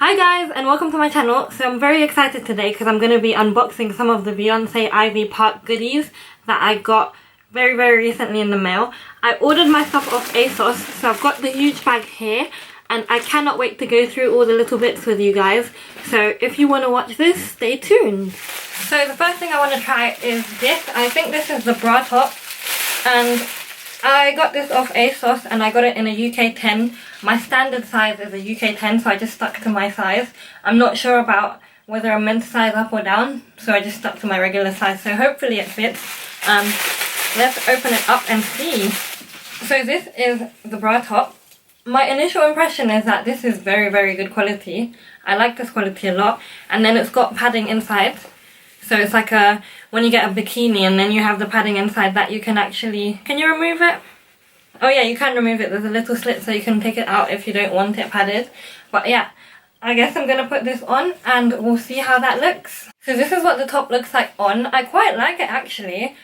Hi guys and welcome to my channel. So I'm very excited today because I'm going to be unboxing some of the Beyoncé Ivy Park goodies that I got very recently in the mail. I ordered my stuff off ASOS, so I've got the huge bag here and I cannot wait to go through all the little bits with you guys. So if you want to watch this, stay tuned. So the first thing I want to try is this. I think this is the bra top and I got this off ASOS and I got it in a UK 10. My standard size is a UK 10, so I just stuck to my size. I'm not sure about whether I'm meant to size up or down, so I just stuck to my regular size, so hopefully it fits. Let's open it up and see. So this is the bra top. My initial impression is that this is very good quality. I like this quality a lot, and then it's got padding inside. So it's like when you get a bikini and then you have the padding inside that you can actually... Can you remove it? Oh yeah, you can remove it. There's a little slit so you can take it out if you don't want it padded. But yeah, I guess I'm going to put this on and we'll see how that looks. So this is what the top looks like on. I quite like it actually.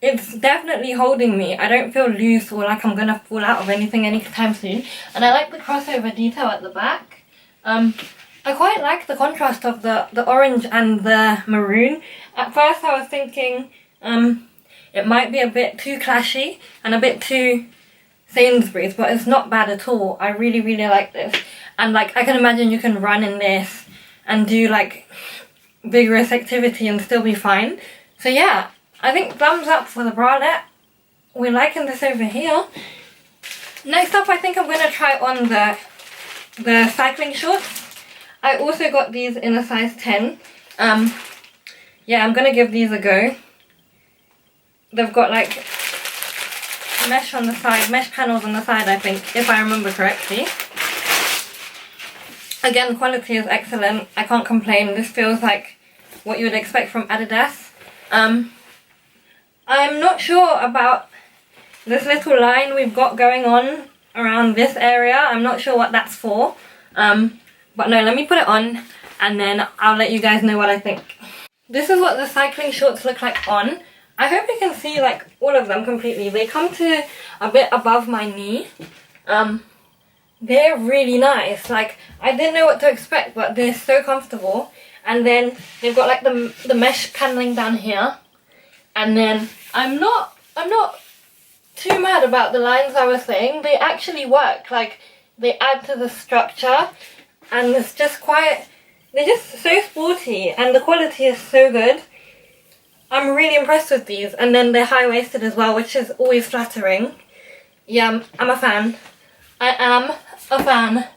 It's definitely holding me. I don't feel loose or like I'm going to fall out of anything anytime soon. And I like the crossover detail at the back. I quite like the contrast of the orange and the maroon. At first I was thinking it might be a bit too clashy and a bit too Sainsbury's, but it's not bad at all. I really like this. And like I can imagine you can run in this and do like vigorous activity and still be fine. So yeah, I think thumbs up for the bralette. We're liking this over here. Next up I think I'm going to try on the cycling shorts. I also got these in a size 10. Yeah, I'm gonna give these a go. They've got like mesh on the side, mesh panels on the side I think, if I remember correctly. Again, quality is excellent. I can't complain. This feels like what you would expect from Adidas. I'm not sure about this little line we've got going on around this area. I'm not sure what that's for. But no, let me put it on and then I'll let you guys know what I think. This is what the cycling shorts look like on. I hope you can see like all of them completely. They come to a bit above my knee. They're really nice. Like I didn't know what to expect, but they're so comfortable. And then they've got like the mesh paneling down here. And then I'm not too mad about the lines I was saying. They actually work. Like they add to the structure. And it's just quite, they're just so sporty and the quality is so good. I'm really impressed with these, and then they're high-waisted as well, which is always flattering. Yeah, I'm a fan. I am a fan.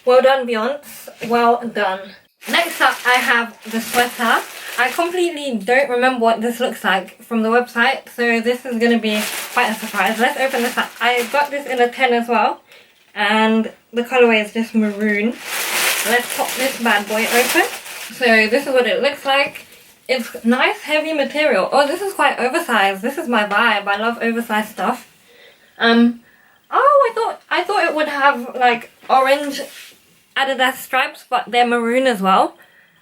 Well done, Beyoncé. Well done. Next up I have the sweater. I completely don't remember what this looks like from the website, so this is going to be quite a surprise. Let's open this up. I got this in a 10 as well. And the colourway is just maroon. Let's pop this bad boy open. So this is what it looks like. It's nice heavy material. Oh, this is quite oversized. This is my vibe. I love oversized stuff. Oh, I thought it would have like orange Adidas stripes, but they're maroon as well.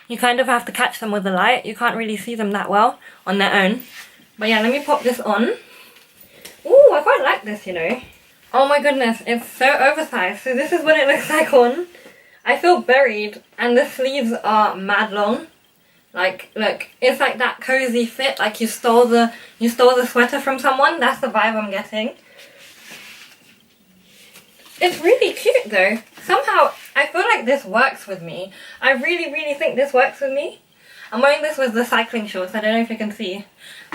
You kind of have to catch them with the light. You can't really see them that well on their own. But yeah, let me pop this on. Ooh, I quite like this, you know. Oh my goodness, it's so oversized. So this is what it looks like on. I feel buried and the sleeves are mad long. Like, look, it's like that cozy fit, like you stole the sweater from someone. That's the vibe I'm getting. It's really cute though. Somehow, I feel like this works with me. I really think this works with me. I'm wearing this with the cycling shorts. I don't know if you can see.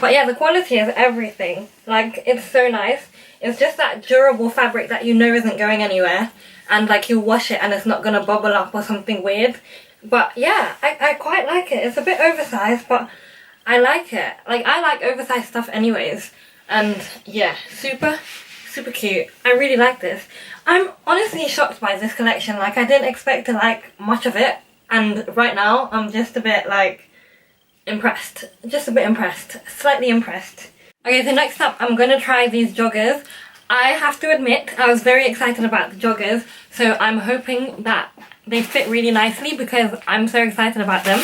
But yeah, the quality is everything. Like, it's so nice. It's just that durable fabric that you know isn't going anywhere. And like you wash it and it's not going to bubble up or something weird. But yeah, I quite like it. It's a bit oversized, but I like it. Like, I like oversized stuff anyways. And yeah, super cute. I really like this. I'm honestly shocked by this collection. Like, I didn't expect to like much of it. And right now, I'm just a bit like impressed. Just a bit impressed. Slightly impressed. Okay, so next up, I'm going to try these joggers. I have to admit, I was very excited about the joggers, so I'm hoping that they fit really nicely because I'm so excited about them.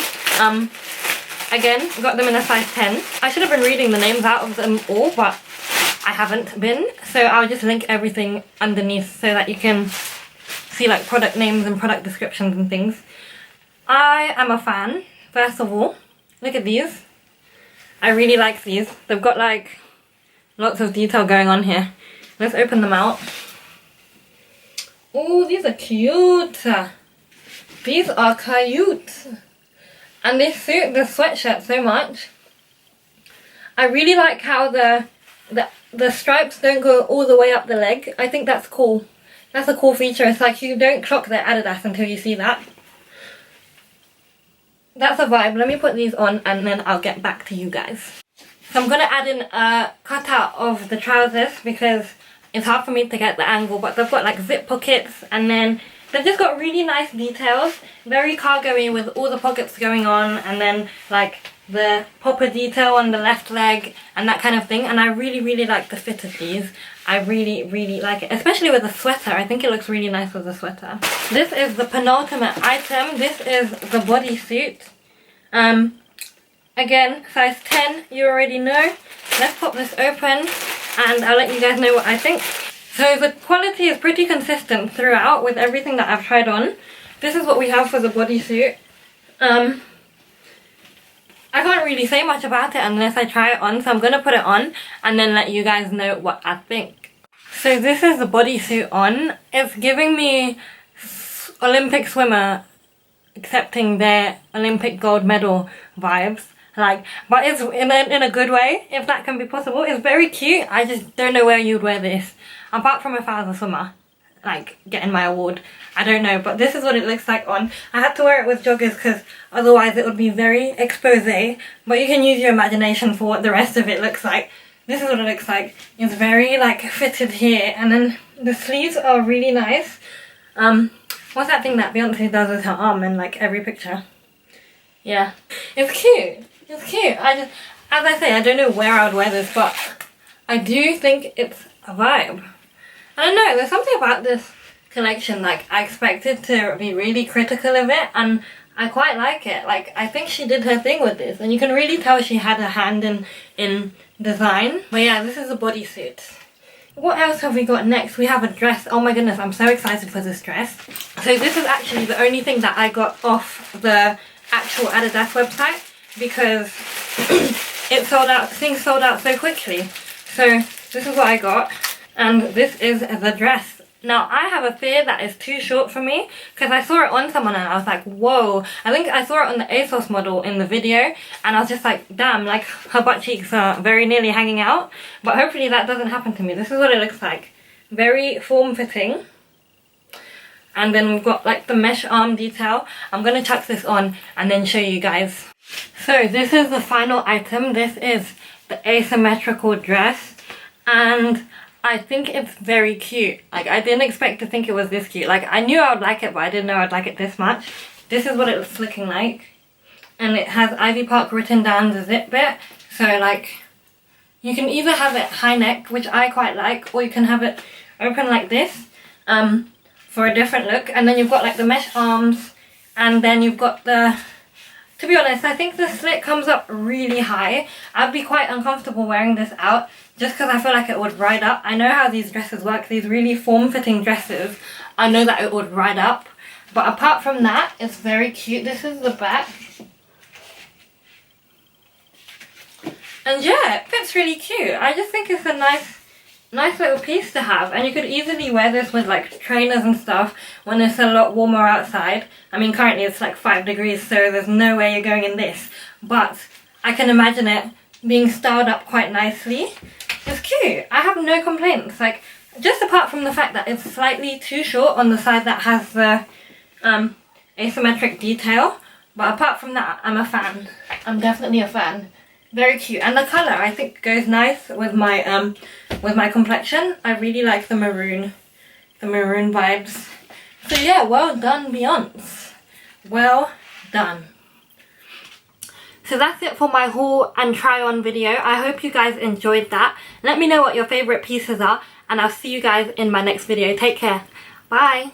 Again, got them in a size 10. I should have been reading the names out of them all, but I haven't been, so I'll just link everything underneath so that you can see see like product names and product descriptions and things. I am a fan, first of all. Look at these. I really like these. They've got like lots of detail going on here. Let's open them out. Oh, these are cute. These are cute. And they suit the sweatshirt so much. I really like how the stripes don't go all the way up the leg. I think that's cool. That's a cool feature. It's like you don't clock the Adidas until you see that. That's a vibe. Let me put these on and then I'll get back to you guys. So I'm going to add in a cutout of the trousers because it's hard for me to get the angle, but they've got like zip pockets and then they've just got really nice details. Very cargo-y with all the pockets going on and then like the popper detail on the left leg and that kind of thing. And I really like the fit of these. I really like it, especially with the sweater. I think it looks really nice with the sweater. This is the penultimate item. This is the bodysuit. Again, size 10, you already know. Let's pop this open and I'll let you guys know what I think. So the quality is pretty consistent throughout with everything that I've tried on. This is what we have for the bodysuit. I can't really say much about it unless I try it on, so I'm going to put it on and then let you guys know what I think. So this is the bodysuit on. It's giving me Olympic swimmer accepting their Olympic gold medal vibes. Like, but it's in a good way, if that can be possible. It's very cute. I just don't know where you'd wear this. Apart from if I was a swimmer, like getting my award. I don't know, but this is what it looks like on. I had to wear it with joggers because otherwise it would be very expose. But you can use your imagination for what the rest of it looks like. This is what it looks like. It's very like fitted here, and then the sleeves are really nice. What's that thing that Beyoncé does with her arm in like every picture? Yeah, it's cute. It's cute. As I say, I don't know where I would wear this, but I do think it's a vibe. I don't know, there's something about this collection, like I expected to be really critical of it and I quite like it. Like, I think she did her thing with this and you can really tell she had a hand in design. But yeah, this is a bodysuit. What else have we got next? We have a dress. Oh my goodness, I'm so excited for this dress. So this is actually the only thing that I got off the actual Adidas website because it sold out, things sold out so quickly. So this is what I got. And this is the dress. Now, I have a fear that it's too short for me because I saw it on someone and I was like, whoa. I think I saw it on the ASOS model in the video and I was just like, damn, like her butt cheeks are very nearly hanging out. But hopefully that doesn't happen to me. This is what it looks like. Very form-fitting. And then we've got like the mesh arm detail. I'm going to chuck this on and then show you guys. So this is the final item. This is the asymmetrical dress. And I think it's very cute. Like, I didn't expect to think it was this cute. Like, I knew I would like it, but I didn't know I'd like it this much. This is what it's looking like. And it has Ivy Park written down the zip bit. So, like, you can either have it high neck, which I quite like, or you can have it open like this for a different look. And then you've got, like, the mesh arms. And then you've got the... To be honest, I think the slit comes up really high. I'd be quite uncomfortable wearing this out just because I feel like it would ride up. I know how these dresses work, these really form-fitting dresses. I know that it would ride up. But apart from that, it's very cute. This is the back. And yeah, it fits really cute. I just think it's a nice little piece to have, and you could easily wear this with like trainers and stuff when it's a lot warmer outside. I mean, currently it's like 5 degrees, so there's no way you're going in this, but I can imagine it being styled up quite nicely. It's cute. I have no complaints. Like, just apart from the fact that it's slightly too short on the side that has the asymmetric detail, but apart from that, I'm a fan. I'm definitely a fan. Very cute, and the colour I think goes nice with my complexion. I really like the maroon vibes. So yeah, well done, Beyoncé. Well done. So that's it for my haul and try on video. I hope you guys enjoyed that. Let me know what your favourite pieces are, and I'll see you guys in my next video. Take care. Bye.